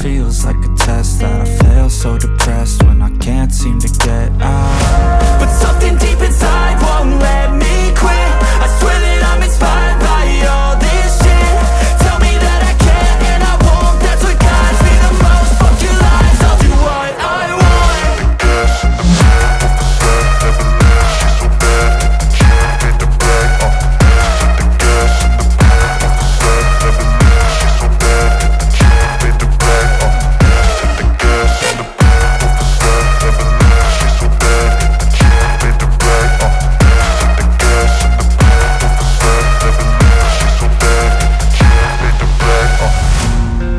feels like a test that I fail, so depressed when I can't seem to get out. But something deep inside won't let me quit. I swear that I'm inspired by all this shit. Tell me that I can and I won't, that's what guides me the most. Fuck your lies, I'll do what I want.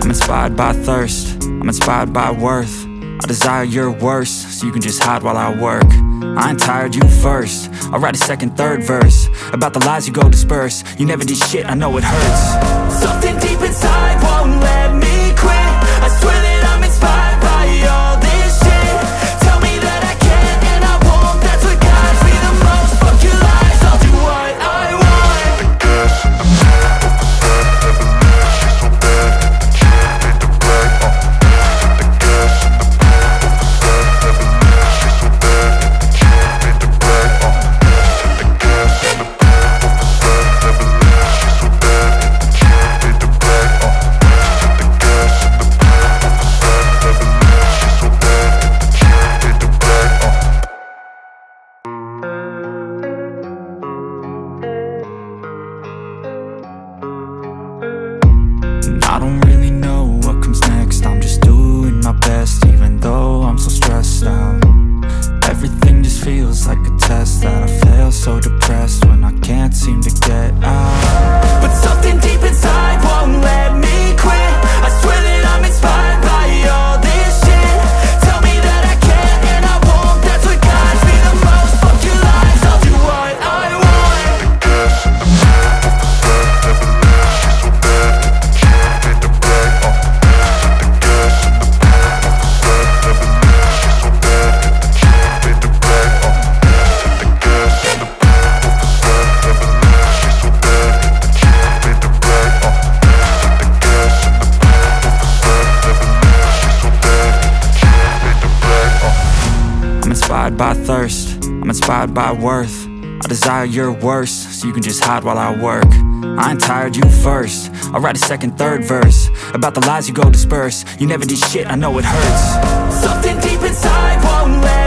I'm inspired by thirst, I'm inspired by worth. I desire your worst, so you can just hide while I work. I ain't tired, you first. I'll write a second, third verse about the lies you go disperse. You never did shit, I know it hurts. Something deep inside won't let me quit. I swear that I'm inspired by all this shit. Tell me that I can and I won't, that's what guides me the most. Fuck your lies, I'll do what I want. I don't really know what comes next. I'm just doing my best, even though I'm so stressed out. Everything just feels like a test that I fail, so depressed when I can't seem to get out. But something deep inside won't let me quit. I swear that I'm inspired by all this shit. Tell me that I can and I won't, that's what guides me the most. Fuck your lies, I'll do what I want. I'm inspired by thirst, I'm inspired by worth. I desire your worst, so you can just hide while I work. I ain't tired, you first. I'll write a second, third verse about the lies you go disperse. You never did shit, I know it hurts. Something deep inside won't let